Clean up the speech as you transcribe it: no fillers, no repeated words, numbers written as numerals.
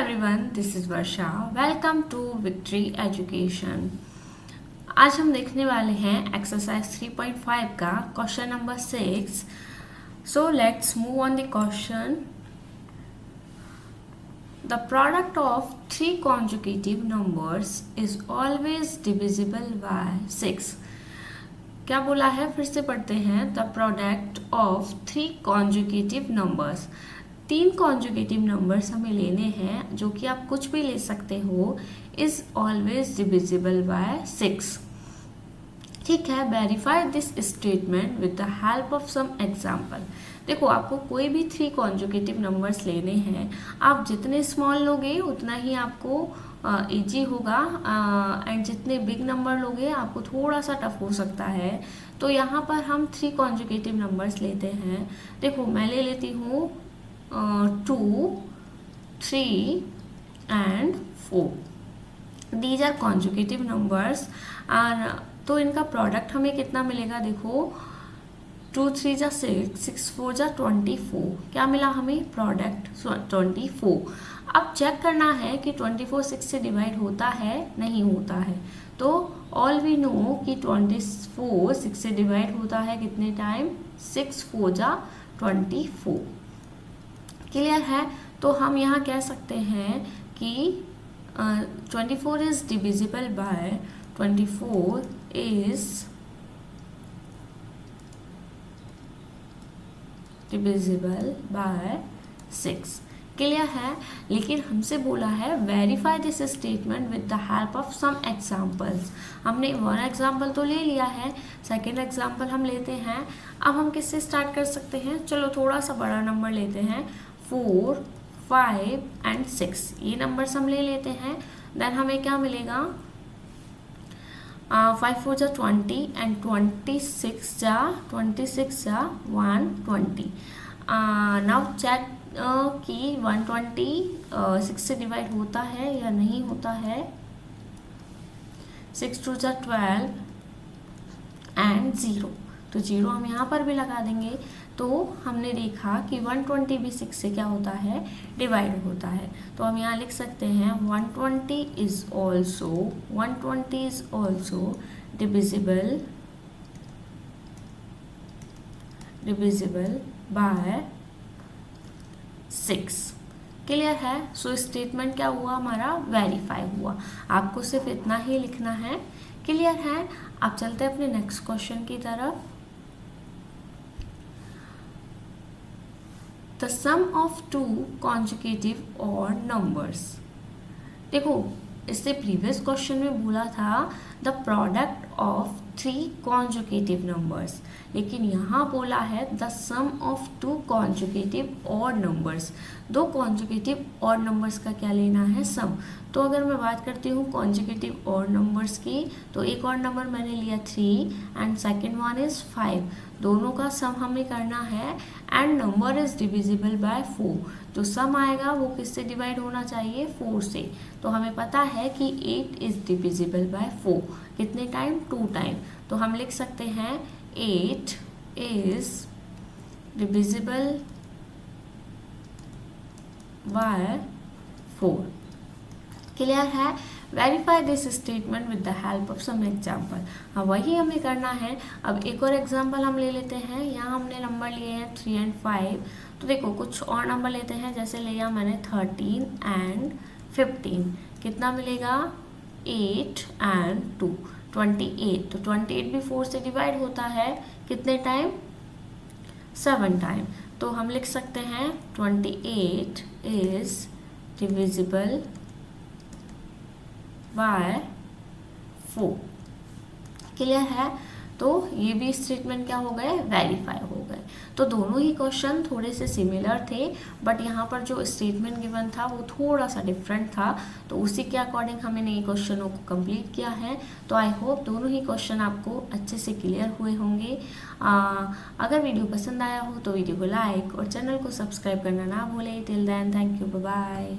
Everyone, this is Varsha. Welcome to victory education. आज हम देखने वाले हैं एक्सरसाइज 3.5 का question number 6। So let's move on the question. The product of three conjugative numbers is always divisible by 6। क्या बोला है, फिर से पढ़ते हैं। The product of three conjugative numbers, तीन कॉन्जुगेटिव नंबर्स हमें लेने हैं, जो कि आप कुछ भी ले सकते हो, इज ऑलवेज डिविजिबल बाय 6। ठीक है, verify this statement with the help of some example. देखो, आपको कोई भी थ्री कॉन्जुगेटिव नंबर्स लेने हैं, आप जितने स्मॉल लोगे उतना ही आपको इजी होगा, एंड जितने बिग नंबर लोगे आपको थोड़ा सा टफ हो सकता है। तो यहाँ पर हम थ्री कॉन्जुगेटिव नंबर्स लेते हैं। देखो, मैं ले लेती हूँ 2, 3 and 4। These are conjugative numbers. तो इनका प्रोडक्ट हमें कितना मिलेगा, देखो 2 3 जा 6, 6 4 जा 24। क्या मिला हमें, प्रोडक्ट 24। अब चेक करना है कि 24 6 से डिवाइड होता है, नहीं होता है। तो ऑल वी नो कि 24 6 से डिवाइड होता है कितने टाइम, 6 4 जा 24। क्लियर है। तो हम यहाँ कह सकते हैं कि 24 is divisible by 24 is divisible by 6। Clear है। लेकिन हमसे बोला है verify this statement with the help of some examples. हमने वन एग्जाम्पल तो ले लिया है, सेकेंड एग्जाम्पल हम लेते हैं। अब हम किससे स्टार्ट कर सकते हैं, चलो थोड़ा सा बड़ा नंबर लेते हैं, 4 5 and 6। ये नंबर्स हम ले लेते हैं। देन हमें क्या मिलेगा, 5 4 जा 20 एंड 26 जा 120। नाउ चेक कि 120 6 से डिवाइड होता है या नहीं होता है। 6 2 जा 12 एंड 0, तो 0 हम यहाँ पर भी लगा देंगे। तो हमने देखा कि 120 भी 6 से क्या होता है, डिवाइड होता है। तो हम यहाँ लिख सकते हैं 120 is also divisible by 6। Clear है। सो स्टेटमेंट क्या हुआ, हमारा वेरीफाई हुआ। आपको सिर्फ इतना ही लिखना है। क्लियर है। अब चलते हैं अपने नेक्स्ट क्वेश्चन की तरफ। The sum of two conjugative odd numbers. देखो, इससे प्रीवियस क्वेश्चन में बोला था the product of three conjugative numbers, लेकिन यहाँ बोला है the sum of two conjugative odd numbers. दो कॉन्जुगेटिव और नंबर्स का क्या लेना है, सम। तो अगर मैं बात करती हूँ कॉन्जुगेटिव और नंबर्स की, तो एक और नंबर मैंने लिया 3 एंड सेकेंड वन इज 5। दोनों का सम हमें करना है and number is divisible by 4। जो सम आएगा वो किससे डिवाइड होना चाहिए, 4 से। तो हमें पता है कि 8 इज डिविजिबल बाय 4। कितने टाइम, 2 टाइम। तो हम लिख सकते हैं 8 इज डिविजिबल बाय 4। क्लियर है। Verify this statement with the help of some example. हाँ, वही हमें करना है। अब एक और एग्जाम्पल हम ले लेते हैं। यहाँ हमने नंबर लिए हैं 3 and 5। तो देखो, कुछ और नंबर लेते हैं। जैसे लिया मैंने 13 and 15। कितना मिलेगा, 8 and 2 28। तो 28 भी 4 से डिवाइड होता है कितने टाइम, 7 टाइम। तो हम लिख सकते हैं 28 इज डिविजिबल बाय 4। क्लियर है। तो ये भी स्टेटमेंट क्या हो गए, वेरीफाई हो गए। तो दोनों ही क्वेश्चन थोड़े से सिमिलर थे, बट यहाँ पर जो स्टेटमेंट गिवन था वो थोड़ा सा डिफरेंट था। तो उसी के अकॉर्डिंग हमने ये क्वेश्चनों को कंप्लीट किया है। तो आई होप दोनों ही क्वेश्चन आपको अच्छे से क्लियर हुए होंगे। अगर वीडियो पसंद आया हो तो वीडियो को लाइक और चैनल को सब्सक्राइब करना ना भूलें। Till then, thank you, bye bye.